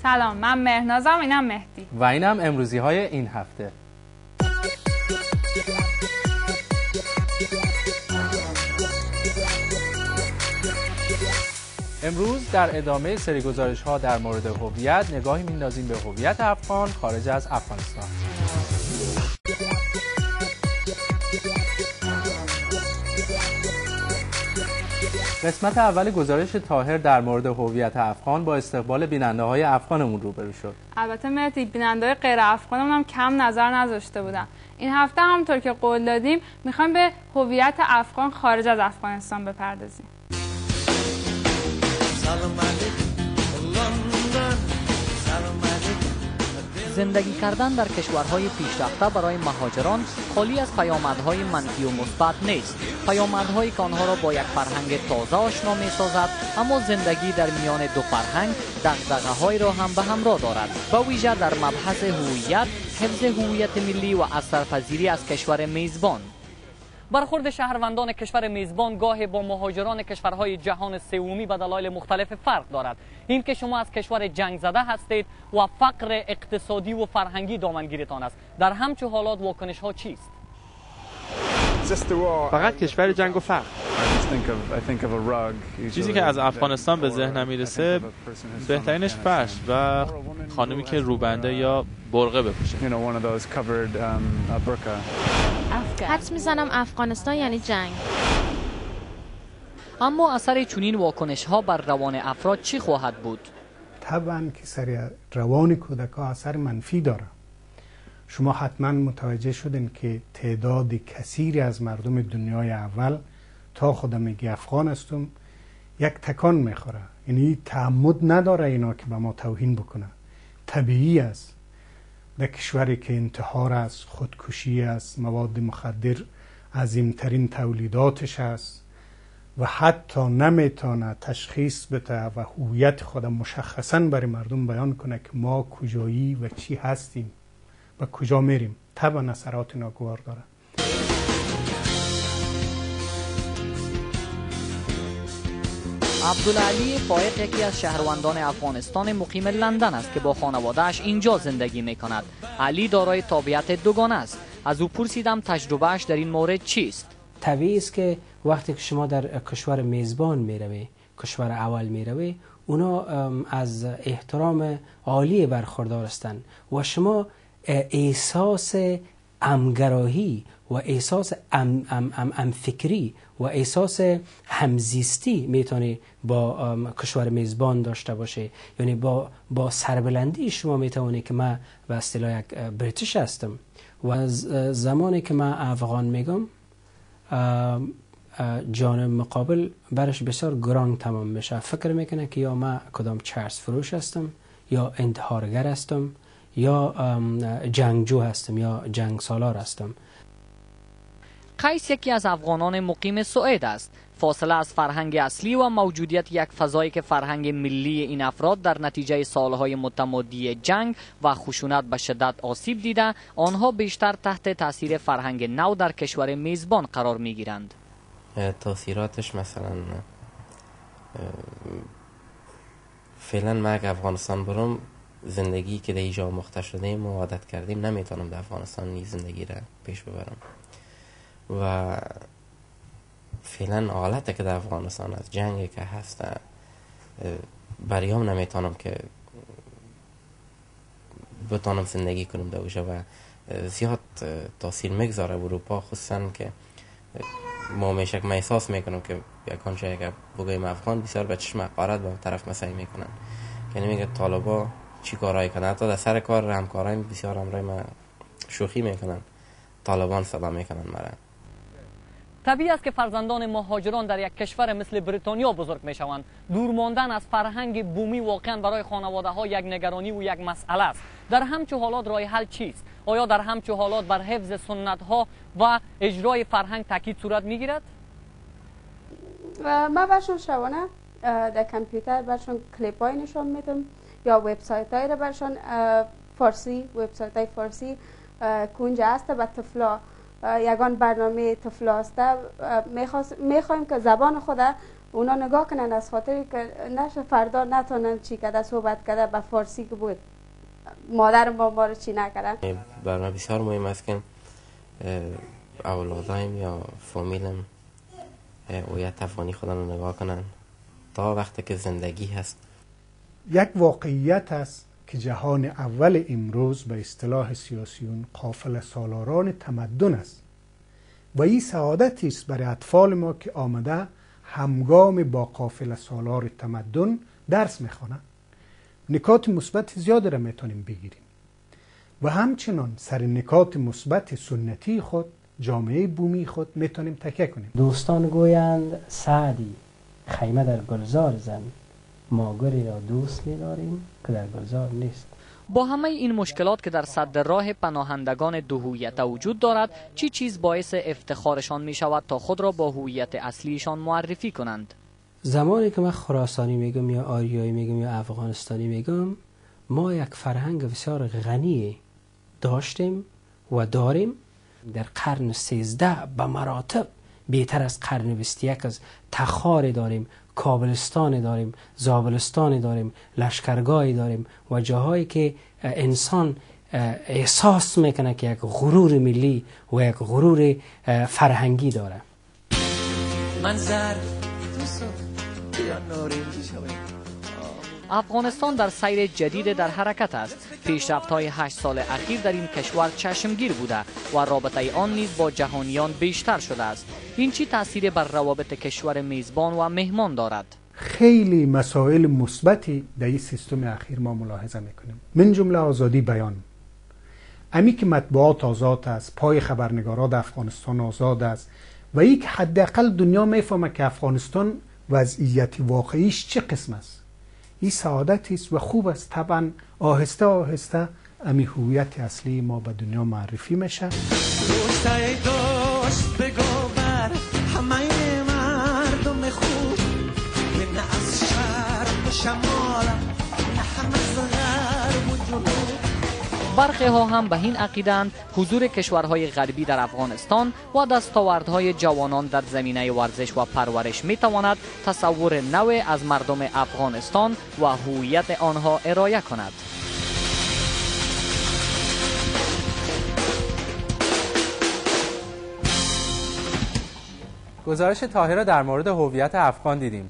سلام، من مهنازم، اینم مهدی و اینم امروزی های این هفته. امروز در ادامه سری گزارش ها در مورد هویت نگاهی میندازیم به هویت افغان خارج از افغانستان. قسمت اول گزارش طاهر در مورد هویت افغان با استقبال بیننده‌های افغانمون روبرو شد. البته مهدی، بیننده‌های غیر افغانمون هم کم نظر نذاشته بودن. این هفته همونطور که قول دادیم میخوایم به هویت افغان خارج از افغانستان بپردازیم. زندگی کردن در کشورهای پیشرفته برای مهاجران خالی از پیامدهای منفی و مثبت نیست. پیامدهایی که آنها را با یک فرهنگ تازه آشنا می‌سازد، اما زندگی در میان دو فرهنگ دغدغه‌هایی را هم به همراه دارد. به ویژه در مبحث هویت، حفظ هویت ملی و اثرپذیری از کشور میزبان. برخورد شهروندان کشور میزبان گاهی با مهاجران کشورهای جهان سومی به دلایل مختلف فرق دارد. این که شما از کشور جنگ زده هستید و فقر اقتصادی و فرهنگی دامنگیرتان است، در همچون حالات واکنش ها چیست؟ فقط کشور جنگ و فقر. چیزی که از افغانستان به ذهنم میرسه بهترینش فرش و خانومی که روبنده یا برقه بپوشه. حدس میزنم افغانستان یعنی جنگ. اما اثر چنین واکنش ها بر روان افراد چی خواهد بود؟ طبعا که سر روان کودکان اثر منفی داره. شما حتما متوجه شدین که تعداد کثیری از مردم دنیای اول تا خودم میگه افغان هستم یک تکان میخوره. یعنی تعمد نداره اینا که به ما توهین بکنه. طبیعی است. در کشوری که انتحار است، خودکشی است، مواد مخدر عظیمترین تولیداتش است و حتی نمیتونه تشخیص بده و هویت خود مشخصا برای مردم بیان کنه که ما کجایی و چی هستیم و کجا میریم، طبعا اثرات ناگوار داره. عبدالعلی فائق یکی از شهروندان افغانستان مقیم لندن است که با خانواده‌اش اینجا زندگی می‌کند. علی دارای تابعیت دوگانه است. از او پرسیدم تجربه‌اش در این مورد چیست؟ طبیعی است که وقتی که شما در کشور میزبان میروی، کشور اول میروی، اونا از احترام عالی برخوردار هستند و شما احساس همگرایی و احساس همفکری و احساس همزیستی میتونی با کشور میزبان داشته باشه. یعنی با سربلندی شما میتونی که من به اصطلاح یک بریتیش هستم و زمانی که من افغان میگم جانب مقابل برش بسیار گران تمام میشه. فکر میکنه که یا من کدام چرس فروش هستم یا انتحارگر هستم یا جنگجو هستم یا جنگ سالار هستم. قیس یکی از افغانان مقیم سوئد است. فاصله از فرهنگ اصلی و موجودیت یک فضایی که فرهنگ ملی این افراد در نتیجه سالهای متمادی جنگ و خشونت به شدت آسیب دیده، آنها بیشتر تحت تاثیر فرهنگ نو در کشور میزبان قرار میگیرند. تاثیراتش مثلا فعلا من اگه افغانستان برم، زندگی که در اینجا مخته شده ما عادت کردیم، نمیتونم در افغانستان این زندگی را پیش ببرم و فعلا حالته که در افغانستان از جنگی که هست بریام نمیتونم که بتونم زندگی کنم در اوجه و زیاد تاثیر میگذاره اروپا، خصوصا که ما میشه که من احساس میکنم که یکان جایی که بگویم افغان بسیار به چشم حقارت به طرف مسایی میکنن، یعنی میگه طالبا چی کارهایی کنن، حتی در سر کار همکارای بسیار همراه من شوخی میکنن، طالبان صدا میکنن مرا. طبیعی است که فرزندان مهاجران در یک کشور مثل بریتانیا بزرگ میشوند. دور ماندن از فرهنگ بومی واقعا برای خانواده ها یک نگرانی و یک مسئله است. در همچون حالات راه حل چیست؟ آیا در همچون حالات بر حفظ سنت ها و اجرای فرهنگ تاکید صورت میگیرد؟ من برشون شبانه در کامپیوتر برشون کلیپ های نشون میدم یا وبسایت های رو برشون فارسی، وبسایت های فارسی کنجا است به طفلا یگان برنامه طفلا است. میخوایم که زبان خود اونا نگاه کنن از خاطر که نشه فردا نتونن چی کده صحبت کده به فارسی که بود مادر ما رو چی نکردن. برای بسیار مهم است که اولادایم یا فامیلم هویت افغانی خودم رو نگاه کنن تا وقتی که زندگی هست. یک واقعیت است که جهان اول امروز به اصطلاح سیاسیون قافله سالاران تمدن است و این سعادتی است برای اطفال ما که آمده همگام با قافله سالار تمدن درس میخوانند. نکات مثبت زیاد را میتونیم بگیریم و همچنان سر نکات مثبت سنتی خود جامعه بومی خود میتونیم تکیه کنیم. دوستان گویند سعدی خیمه در گلزار زن، ما گلی را دوست می‌داریم که در گلزار نیست. با همه این مشکلات که در صد راه پناهندگان دو هویت وجود دارد، چی چیز باعث افتخارشان می شود تا خود را با هویت اصلیشان معرفی کنند؟ زمانی که من خراسانی میگم یا آریایی میگم یا افغانستانی میگم، ما یک فرهنگ بسیار غنی داشتیم و داریم. در قرن 13 به مراتب بهتر از قرن 21 از تخار داریم، کابلستان داریم، زابلستان داریم، لشکرگاهی داریم و جاهایی که انسان احساس میکنه که یک غرور ملی و یک غرور فرهنگی داره. افغانستان در سیر جدید در حرکت است. پیشرفت‌های 8 سال اخیر در این کشور چشمگیر بوده و رابطه آن نیز با جهانیان بیشتر شده است. این چی تأثیر بر روابط کشور میزبان و مهمان دارد؟ خیلی مسائل مثبتی در این سیستم اخیر ما ملاحظه میکنیم، من جمله آزادی بیان. امی که مطبوعات آزاد است، پای خبرنگاران در افغانستان آزاد است و یک حداقل دنیا میفهمه که افغانستان وضعیت واقعیش چه قسم است. این سعادتی است و خوب است. طبعا آهسته آهسته امی هویت اصلی ما به دنیا معرفی میشه. برخی ها هم به این عقیدند حضور کشورهای غربی در افغانستان و دستاوردهای جوانان در زمینه ورزش و پرورش می تواند تصور نوی از مردم افغانستان و هویت آنها ارائه کند. گزارش طاهر را در مورد هویت افغان دیدیم.